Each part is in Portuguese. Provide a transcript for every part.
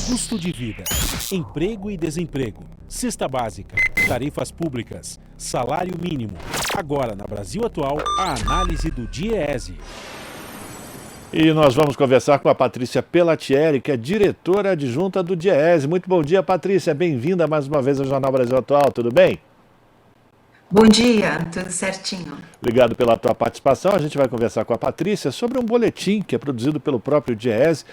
custo de vida, emprego e desemprego, cesta básica, tarifas públicas, salário mínimo. Agora, na Brasil Atual, a análise do DIEESE. E nós vamos conversar com a Patrícia Pellatieri, que é diretora adjunta do DIEESE. Muito bom dia, Patrícia. Bem-vinda mais uma vez ao Jornal Brasil Atual. Tudo bem? Bom dia, tudo certinho. Obrigado pela tua participação. A gente vai conversar com a Patrícia sobre um boletim que é produzido pelo próprio DIEESE,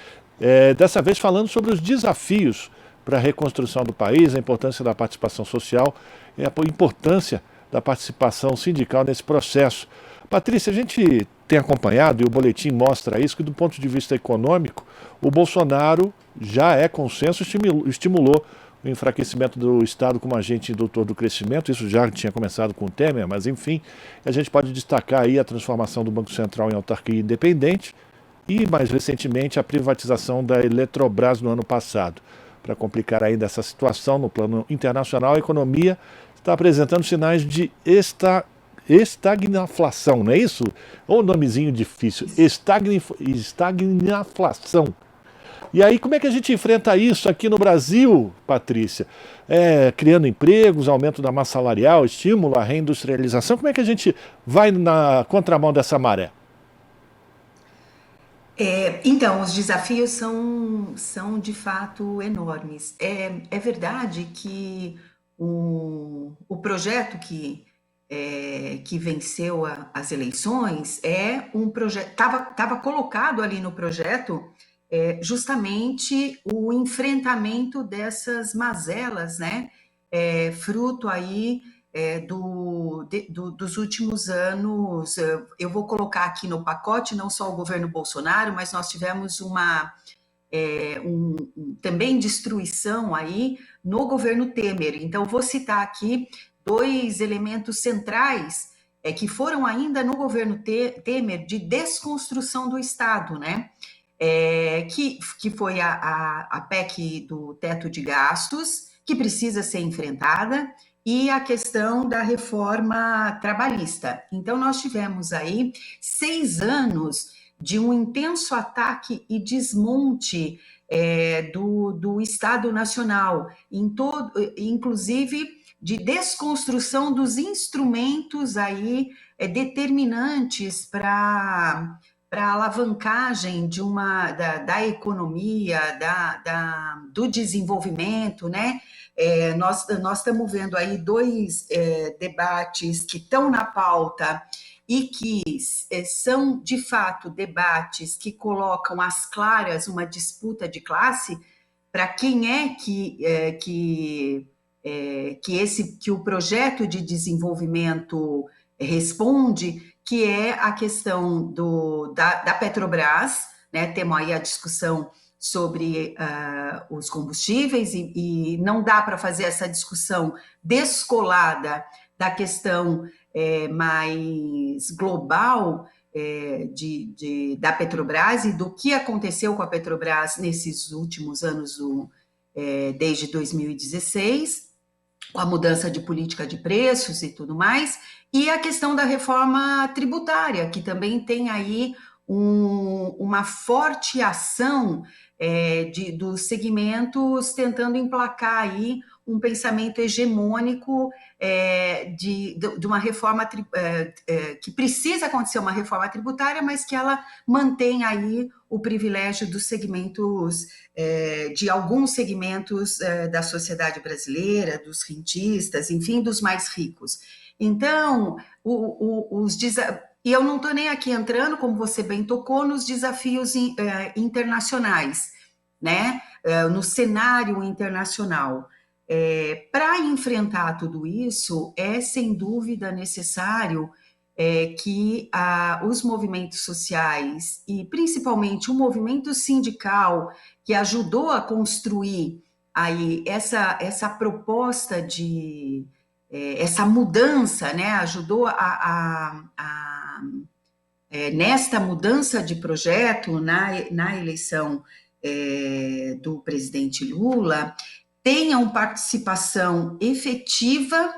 dessa vez falando sobre os desafios para a reconstrução do país, a importância da participação social e a importância da participação sindical nesse processo. Patrícia, a gente tem acompanhado, e o boletim mostra isso, que do ponto de vista econômico, o Bolsonaro já é consenso, estimulou o enfraquecimento do Estado como agente indutor do crescimento. Isso já tinha começado com o Temer, mas enfim, a gente pode destacar aí a transformação do Banco Central em autarquia independente e, mais recentemente, a privatização da Eletrobras no ano passado. Para complicar ainda essa situação no plano internacional, a economia está apresentando sinais de estagnação, não é isso? Ou nomezinho difícil, estagnação. E aí, como é que a gente enfrenta isso aqui no Brasil, Patrícia? Criando empregos, aumento da massa salarial, estímulo à reindustrialização. Como é que a gente vai na contramão dessa maré? Então, os desafios são de fato enormes. É verdade que o projeto que venceu as eleições é um projeto, estava colocado ali no projeto justamente o enfrentamento dessas mazelas, né? Fruto aí dos últimos anos. Eu vou colocar aqui no pacote não só o governo Bolsonaro, mas nós tivemos também destruição aí no governo Temer. Então, vou citar aqui dois elementos centrais que foram ainda no governo Temer de desconstrução do Estado, né? Que foi a PEC do teto de gastos, que precisa ser enfrentada, e a questão da reforma trabalhista. Então, nós tivemos aí 6 anos de um intenso ataque e desmonte do Estado Nacional, inclusive de desconstrução dos instrumentos aí determinantes para a alavancagem da economia, do desenvolvimento, né? Nós estamos vendo aí dois debates que estão na pauta e que são, de fato, debates que colocam às claras uma disputa de classe para quem que o projeto de desenvolvimento responde, que é a questão da Petrobras, né? Temos aí a discussão sobre os combustíveis e não dá para fazer essa discussão descolada da questão mais global da Petrobras e do que aconteceu com a Petrobras nesses últimos anos, desde 2016, com a mudança de política de preços e tudo mais, e a questão da reforma tributária, que também tem aí uma forte ação dos segmentos tentando emplacar aí um pensamento hegemônico de uma reforma que precisa acontecer uma reforma tributária, mas que ela mantém aí o privilégio dos segmentos, de alguns segmentos da sociedade brasileira, dos rentistas, enfim, dos mais ricos. Então, e eu não estou nem aqui entrando, como você bem tocou, nos desafios internacionais, né? No cenário internacional. Para enfrentar tudo isso, é sem dúvida necessário que os movimentos sociais, e principalmente o movimento sindical, que ajudou a construir aí essa proposta essa mudança, né, ajudou nesta mudança de projeto na eleição do presidente Lula, tenham participação efetiva,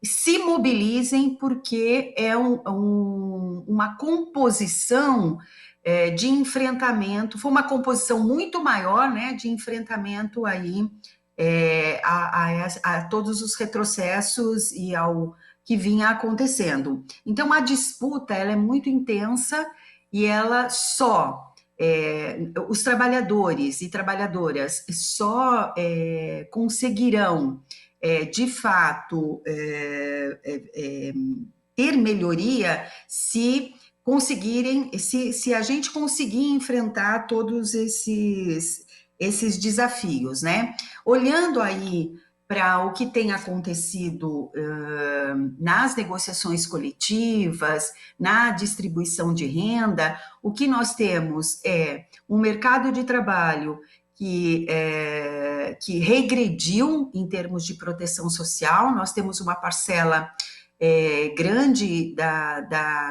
se mobilizem, porque é uma composição de enfrentamento, foi uma composição muito maior, né, de enfrentamento aí a todos os retrocessos e ao que vinha acontecendo. Então, a disputa ela é muito intensa e ela os trabalhadores e trabalhadoras só conseguirão, de fato, ter melhoria se conseguirem, se a gente conseguir enfrentar todos esses desafios, né? Olhando aí para o que tem acontecido nas negociações coletivas, na distribuição de renda, o que nós temos é um mercado de trabalho que regrediu em termos de proteção social. Nós temos uma parcela grande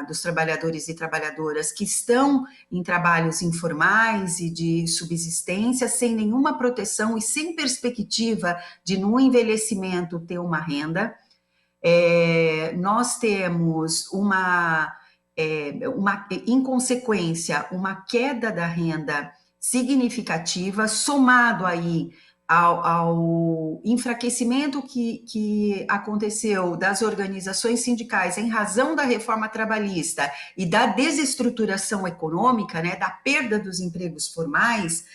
dos trabalhadores e trabalhadoras que estão em trabalhos informais e de subsistência, sem nenhuma proteção e sem perspectiva de, no envelhecimento, ter uma renda. Nós temos em consequência, uma queda da renda significativa, somado aí ao enfraquecimento que aconteceu das organizações sindicais em razão da reforma trabalhista e da desestruturação econômica, né, da perda dos empregos formais,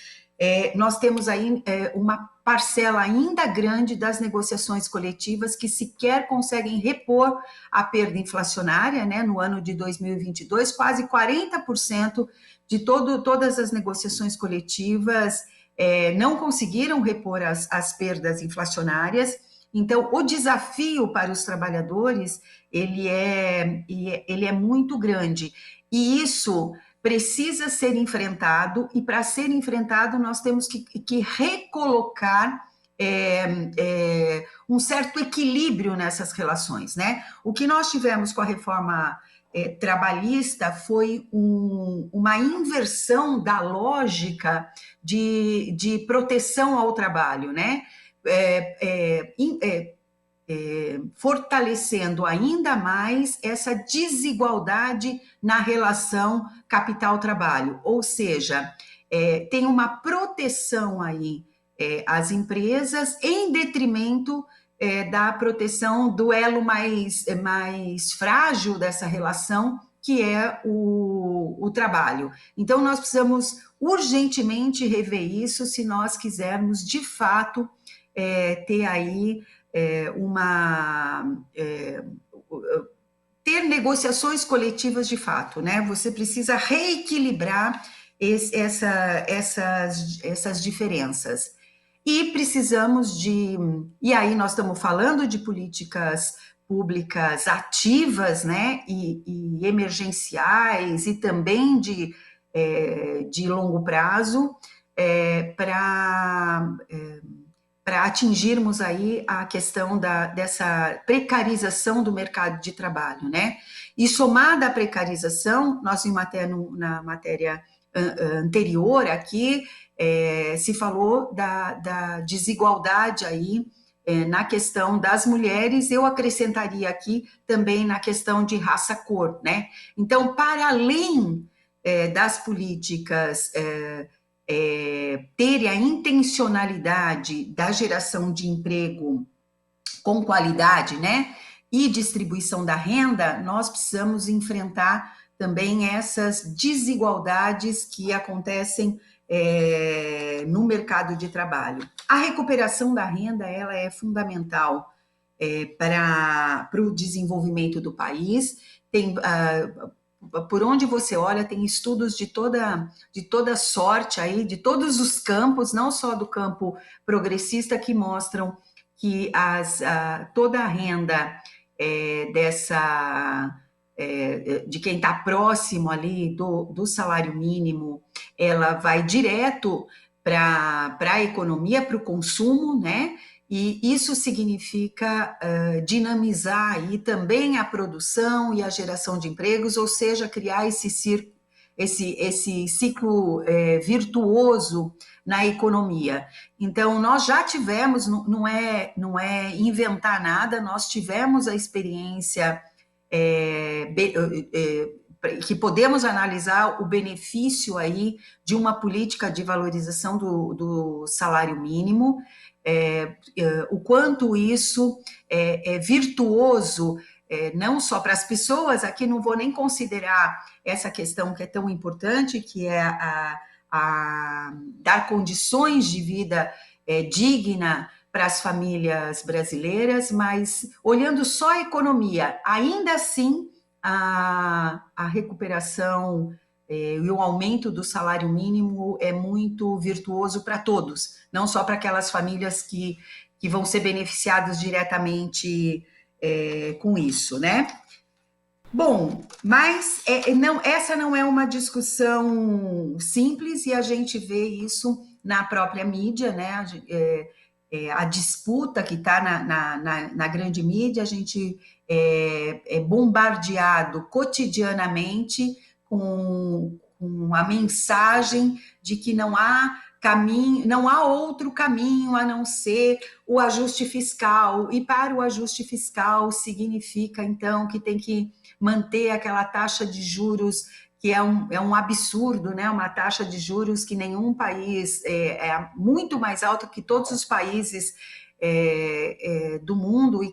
nós temos aí uma parcela ainda grande das negociações coletivas que sequer conseguem repor a perda inflacionária, né, no ano de 2022, quase 40% de todas as negociações coletivas não conseguiram repor as perdas inflacionárias. Então, o desafio para os trabalhadores, ele é muito grande, e isso precisa ser enfrentado, e para ser enfrentado nós temos que recolocar um certo equilíbrio nessas relações, né? O que nós tivemos com a reforma trabalhista foi uma inversão da lógica de proteção ao trabalho, né? Fortalecendo ainda mais essa desigualdade na relação capital-trabalho, ou seja, tem uma proteção aí às empresas em detrimento da proteção do elo mais frágil dessa relação, que é o trabalho. Então, nós precisamos urgentemente rever isso se nós quisermos, de fato, ter aí ter negociações coletivas de fato, né? Você precisa reequilibrar essas diferenças. E precisamos e aí nós estamos falando de políticas públicas ativas, né, e emergenciais, e também de longo prazo, para atingirmos aí a questão dessa precarização do mercado de trabalho, né? E somada à precarização, nós na matéria anterior aqui, se falou da desigualdade aí na questão das mulheres. Eu acrescentaria aqui também na questão de raça-cor, né? Então, para além das políticas terem a intencionalidade da geração de emprego com qualidade, né, e distribuição da renda, nós precisamos enfrentar também essas desigualdades que acontecem no mercado de trabalho. A recuperação da renda, ela é fundamental para o desenvolvimento do país. Por onde você olha, tem estudos de toda sorte aí, de todos os campos, não só do campo progressista, que mostram que toda a renda de quem está próximo ali do salário mínimo, ela vai direto para a economia, para o consumo, né? E isso significa dinamizar aí também a produção e a geração de empregos, ou seja, criar esse ciclo virtuoso na economia. Então, nós já tivemos, não é inventar nada, nós tivemos a experiência que podemos analisar o benefício aí de uma política de valorização do salário mínimo, o quanto isso é virtuoso, não só para as pessoas, aqui não vou nem considerar essa questão que é tão importante, que é a dar condições de vida digna para as famílias brasileiras, mas olhando só a economia, ainda assim a recuperação e o aumento do salário mínimo é muito virtuoso para todos, não só para aquelas famílias que vão ser beneficiadas diretamente com isso, né? Bom, mas essa não é uma discussão simples e a gente vê isso na própria mídia, né? A disputa que está na grande mídia, a gente é bombardeado cotidianamente com a mensagem de que não há caminho, não há outro caminho a não ser o ajuste fiscal, e para o ajuste fiscal significa, então, que tem que manter aquela taxa de juros que é um absurdo, né? Uma taxa de juros que nenhum país é muito mais alta que todos os países do mundo e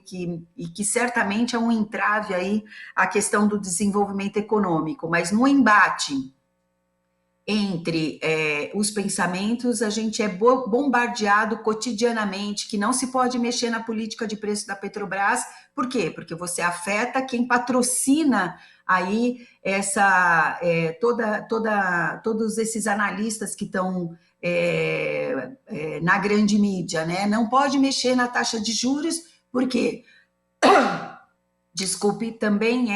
que certamente é um entrave aí à questão do desenvolvimento econômico. Mas no embate entre os pensamentos, a gente é bombardeado cotidianamente que não se pode mexer na política de preço da Petrobras. Por quê? Porque você afeta quem patrocina aí todos esses analistas que estão na grande mídia, né? Não pode mexer na taxa de juros, porque, desculpe, também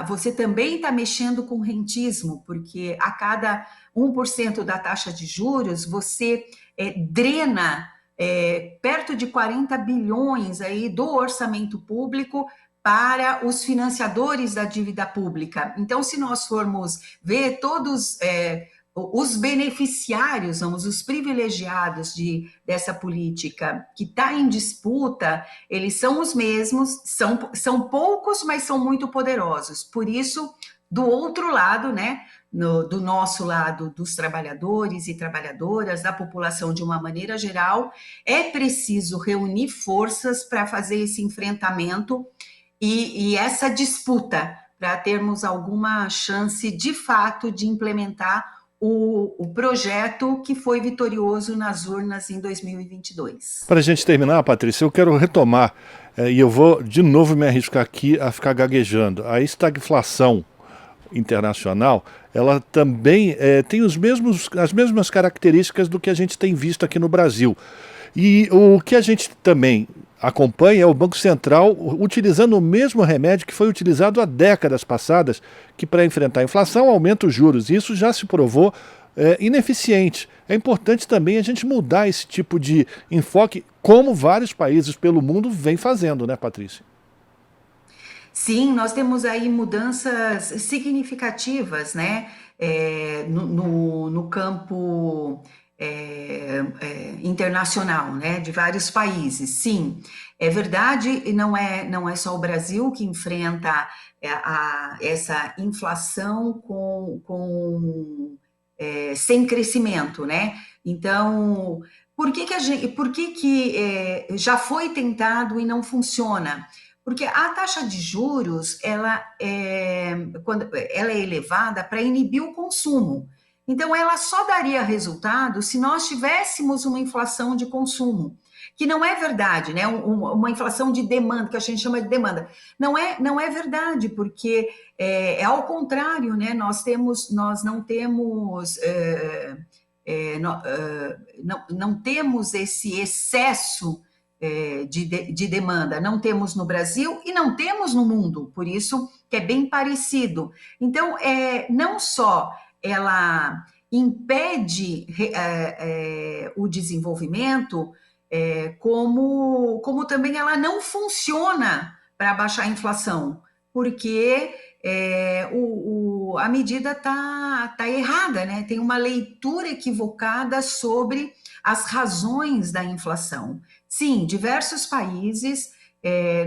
você também está mexendo com rentismo, porque a cada 1% da taxa de juros, você drena perto de 40 bilhões aí do orçamento público para os financiadores da dívida pública. Então, se nós formos ver todos os beneficiários, os privilegiados dessa política que está em disputa, eles são os mesmos, são poucos, mas são muito poderosos. Por isso, do outro lado, né, do nosso lado, dos trabalhadores e trabalhadoras, da população de uma maneira geral, é preciso reunir forças para fazer esse enfrentamento e essa disputa, para termos alguma chance, de fato, de implementar o projeto que foi vitorioso nas urnas em 2022. Para a gente terminar, Patrícia, eu quero retomar, e eu vou de novo me arriscar aqui a ficar gaguejando, a estagflação internacional, ela também tem as mesmas características do que a gente tem visto aqui no Brasil. E o que a gente também acompanha é o Banco Central utilizando o mesmo remédio que foi utilizado há décadas passadas, que para enfrentar a inflação aumenta os juros. E isso já se provou ineficiente. É importante também a gente mudar esse tipo de enfoque, como vários países pelo mundo vêm fazendo, né, Patrícia? Sim, nós temos aí mudanças significativas, né, no campo internacional, né, de vários países. Sim, é verdade, e não é só o Brasil que enfrenta essa inflação sem crescimento, né? Então, por que já foi tentado e não funciona? Porque a taxa de juros, quando ela é elevada para inibir o consumo. Então, ela só daria resultado se nós tivéssemos uma inflação de consumo, que não é verdade, né? Uma inflação de demanda, que a gente chama de demanda. Não é verdade, porque ao contrário, né? Nós não temos esse excesso de demanda, não temos no Brasil e não temos no mundo, por isso que é bem parecido. Então, não só ela impede o desenvolvimento, como também ela não funciona para baixar a inflação, porque a medida está errada, né? Tem uma leitura equivocada sobre as razões da inflação. Sim, diversos países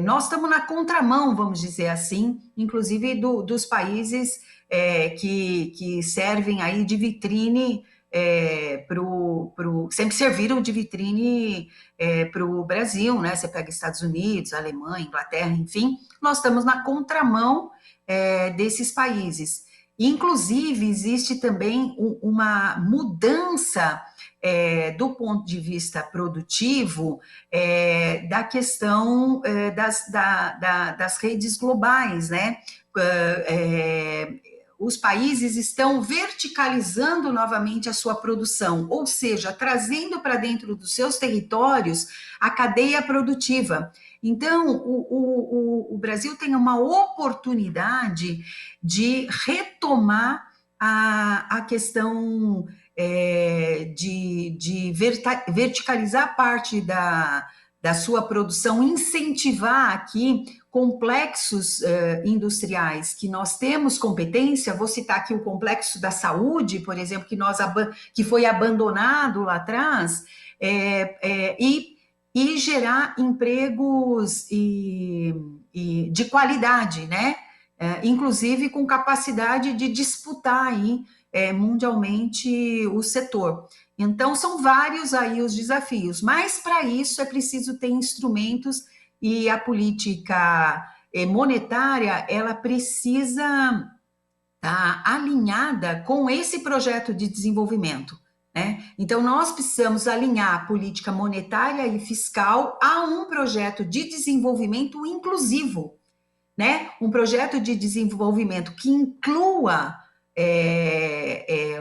nós estamos na contramão, vamos dizer assim, inclusive dos países que servem aí de vitrine, sempre serviram de vitrine para o Brasil, né? Você pega Estados Unidos, Alemanha, Inglaterra, enfim, nós estamos na contramão desses países. Inclusive, existe também uma mudança do ponto de vista produtivo da questão das redes globais, né? Os países estão verticalizando novamente a sua produção, ou seja, trazendo para dentro dos seus territórios a cadeia produtiva. Então, o Brasil tem uma oportunidade de retomar a questão de verticalizar parte da sua produção, incentivar aqui complexos industriais que nós temos competência. Vou citar aqui o complexo da saúde, por exemplo, que foi abandonado lá atrás, e gerar empregos de qualidade, né? Inclusive com capacidade de disputar aí, mundialmente o setor. Então, são vários aí os desafios, mas para isso é preciso ter instrumentos, e a política monetária, ela precisa estar alinhada com esse projeto de desenvolvimento, né? Então, nós precisamos alinhar a política monetária e fiscal a um projeto de desenvolvimento inclusivo, né? Um projeto de desenvolvimento que inclua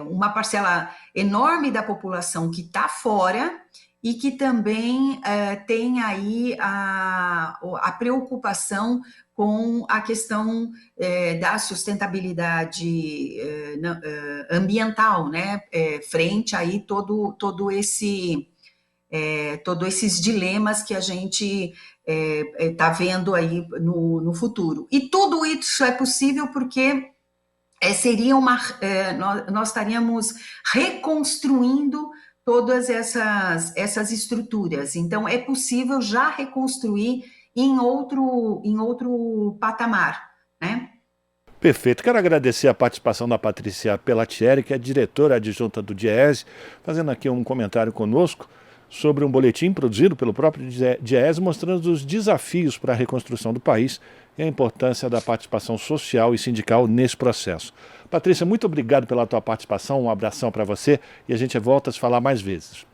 uma parcela enorme da população que está fora e que também tem aí a preocupação com a questão da sustentabilidade ambiental, né? Frente aí todos esses dilemas que a gente está vendo aí no futuro. E tudo isso é possível porque nós estaríamos reconstruindo todas essas estruturas. Então, é possível já reconstruir em outro patamar, né? Perfeito. Quero agradecer a participação da Patrícia Pellatieri, que é diretora adjunta do DIEESE, fazendo aqui um comentário conosco sobre um boletim produzido pelo próprio DIEESE, mostrando os desafios para a reconstrução do país e a importância da participação social e sindical nesse processo. Patrícia, muito obrigado pela tua participação, um abração para você e a gente volta a se falar mais vezes.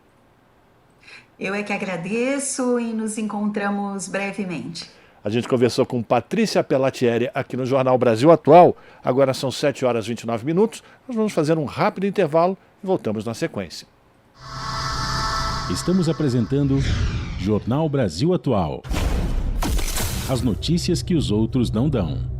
Eu é que agradeço e nos encontramos brevemente. A gente conversou com Patrícia Pellatieri aqui no Jornal Brasil Atual. Agora são 7h29. Nós vamos fazer um rápido intervalo e voltamos na sequência. Estamos apresentando Jornal Brasil Atual. As notícias que os outros não dão.